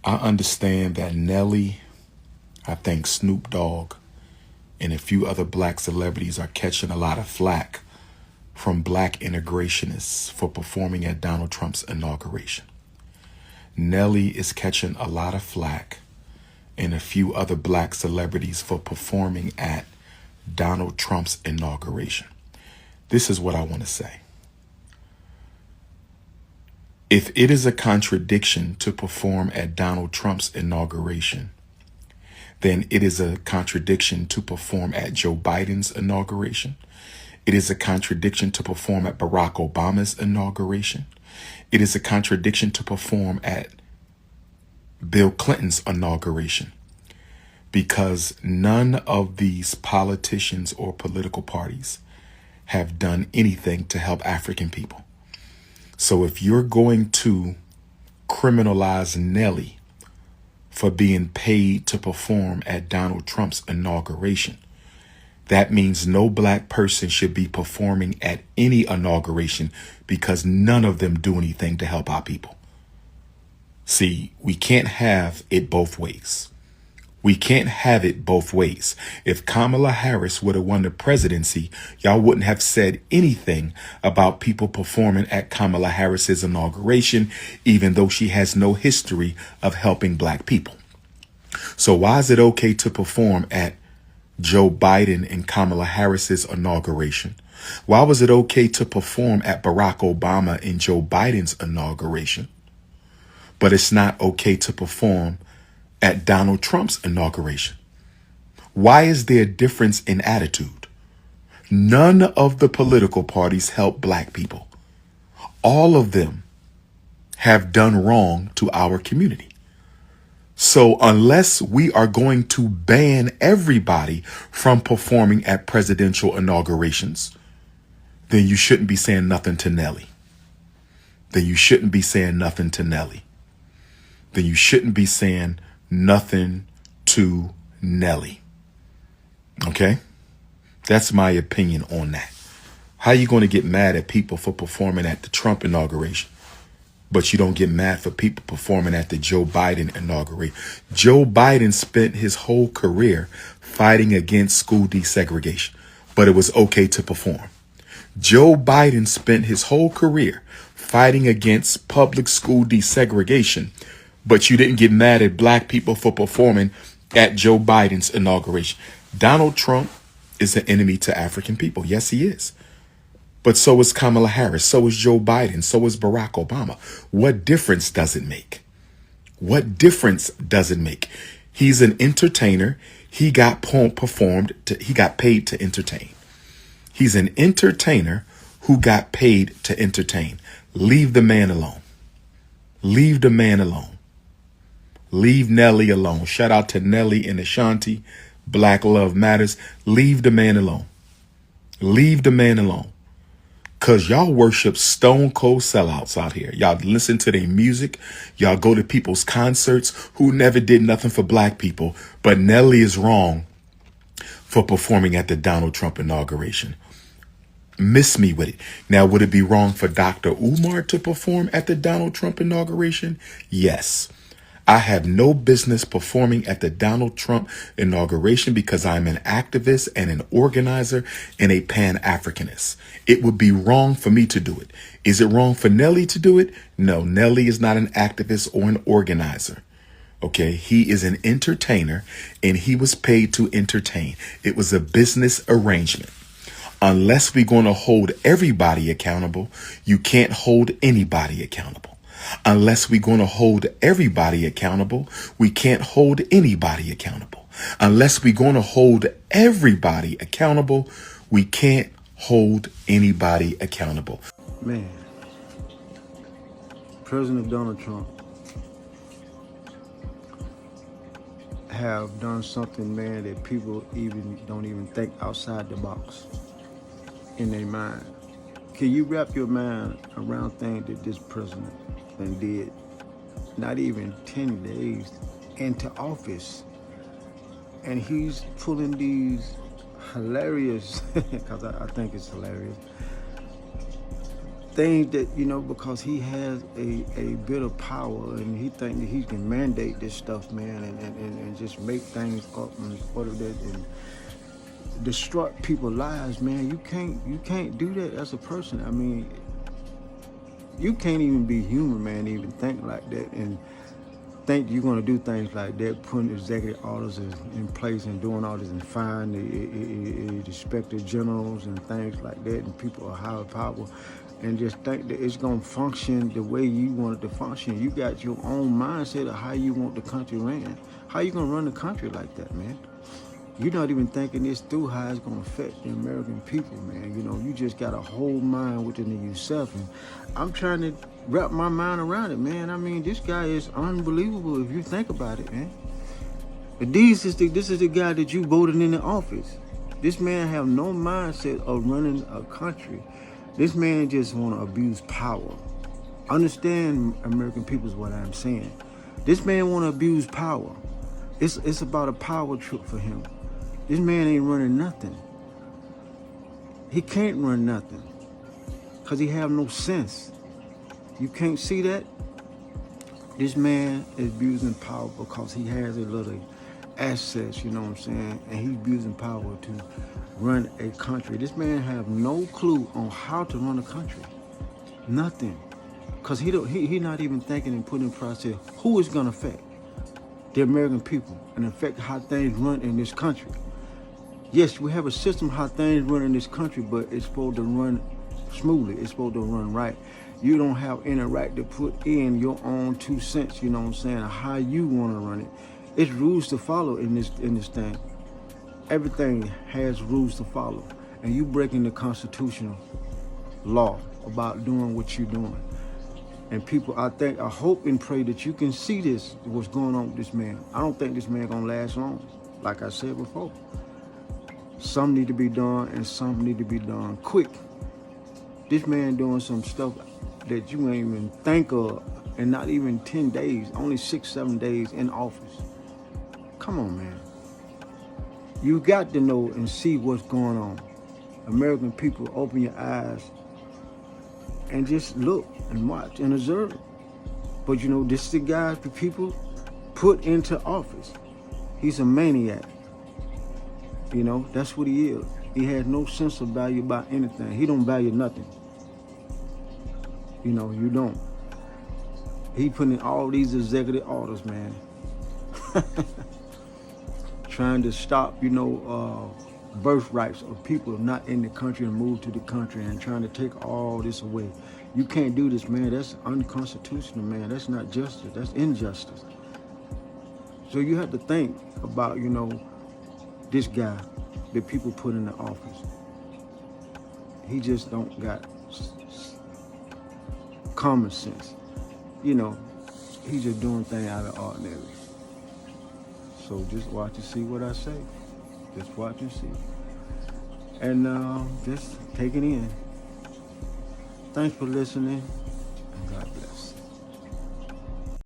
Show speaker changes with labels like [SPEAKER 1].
[SPEAKER 1] I understand that Nelly, I think Snoop Dogg, and a few other black celebrities are catching a lot of flack from black integrationists for performing at Donald Trump's inauguration. Nelly is catching a lot of flack, and a few other black celebrities for performing at Donald Trump's inauguration. This is what I want to say. If it is a contradiction to perform at Donald Trump's inauguration, then it is a contradiction to perform at Joe Biden's inauguration. It is a contradiction to perform at Barack Obama's inauguration. It is a contradiction to perform at Bill Clinton's inauguration, because none of these politicians or political parties have done anything to help African people. So if you're going to criminalize Nelly for being paid to perform at Donald Trump's inauguration, that means no black person should be performing at any inauguration, because none of them do anything to help our people. See, we can't have it both ways. We can't have it both ways. If Kamala Harris would have won the presidency, y'all wouldn't have said anything about people performing at Kamala Harris's inauguration, even though she has no history of helping black people. So why is it okay to perform at Joe Biden and Kamala Harris's inauguration? Why was it okay to perform at Barack Obama and Joe Biden's inauguration, but it's not okay to perform at Donald Trump's inauguration? Why is there a difference in attitude? None of the political parties help black people. All of them have done wrong to our community. So unless we are going to ban everybody from performing at presidential inaugurations, then you shouldn't be saying nothing to Nelly. Then you shouldn't be saying nothing to Nelly. Then you shouldn't be saying nothing to Nelly. Okay? That's my opinion on that. How you going to get mad at people for performing at the Trump inauguration, but you don't get mad for people performing at the Joe Biden inauguration? Joe Biden spent his whole career fighting against school desegregation, but it was okay to perform. Joe Biden spent his whole career fighting against public school desegregation, but you didn't get mad at black people for performing at Joe Biden's inauguration. Donald Trump is an enemy to African people. Yes, he is. But so is Kamala Harris. So is Joe Biden. So is Barack Obama. What difference does it make? What difference does it make? He's an entertainer. He got he got paid to entertain. He's an entertainer who got paid to entertain. Leave the man alone. Leave the man alone. Leave Nelly alone. Shout out to Nelly and Ashanti. Black Love Matters. Leave the man alone. Leave the man alone. Because y'all worship stone cold sellouts out here. Y'all listen to their music. Y'all go to people's concerts who never did nothing for black people. But Nelly is wrong for performing at the Donald Trump inauguration. Miss me with it. Now, would it be wrong for Dr.Umar to perform at the Donald Trump inauguration? Yes. I have no business performing at the Donald Trump inauguration because I'm an activist and an organizer and a Pan-Africanist. It would be wrong for me to do it. Is it wrong for Nelly to do it? No, Nelly is not an activist or an organizer. Okay, he is an entertainer and he was paid to entertain. It was a business arrangement. Unless we're going to hold everybody accountable, you can't hold anybody accountable. Unless we're going to hold everybody accountable, we can't hold anybody accountable. Unless we're going to hold everybody accountable, we can't hold anybody accountable.
[SPEAKER 2] Man, President Donald Trump have done something, man, that people don't even think outside the box in their mind. Can you wrap your mind around things that this president did not even 10 days into office? And he's pulling these hilarious, because I think it's hilarious, things that, because he has a bit of power and he think that he can mandate this stuff, man, and just make things up and all of that and destroy people's lives, man. You can't do that as a person. I mean, you can't even be human, man, even think like that and think you're going to do things like that, putting executive orders in place and doing all this and firing the respected generals and things like that, and people are higher power, and just think that it's going to function the way you want it to function. You got your own mindset of how you want the country ran. How you going to run the country like that, man? You're not even thinking this through, how it's going to affect the American people, man. You just got a whole mind within yourself. And I'm trying to wrap my mind around it, man. I mean, this guy is unbelievable if you think about it, man. This is the guy that you voted in the office. This man have no mindset of running a country. This man just want to abuse power. Understand, American people, is what I'm saying. This man want to abuse power. It's about a power trip for him. This man ain't running nothing. He can't run nothing because he have no sense. You can't see that? This man is abusing power because he has a little assets, you know what I'm saying? And he's abusing power to run a country. This man have no clue on how to run a country. Nothing. Because he not even thinking and putting in process who is going to affect the American people and affect how things run in this country. Yes, we have a system how things run in this country, but it's supposed to run smoothly. It's supposed to run right. You don't have any right to put in your own 2 cents, you know what I'm saying, how you want to run it. It's rules to follow in this thing. Everything has rules to follow. And you breaking the constitutional law about doing what you're doing. And people, I hope and pray that you can see this, what's going on with this man. I don't think this man gonna last long, like I said before. Some need to be done and some need to be done quick. This man doing some stuff that you ain't even think of, and not even 10 days, only 6-7 days in office. Come on, man. You got to know and see what's going on. American people, open your eyes and just look and watch and observe. But this is the guy the people put into office. He's a maniac. That's what he is. He has no sense of value about anything. He don't value nothing. You don't. He putting in all these executive orders, man. Trying to stop, birthrights of people not in the country and move to the country, and trying to take all this away. You can't do this, man. That's unconstitutional, man. That's not justice. That's injustice. So you have to think about, this guy that people put in the office. He just don't got common sense. He's just doing things out of the ordinary. So just watch and see what I say. Just watch and see. And just take it in. Thanks for listening, and God bless.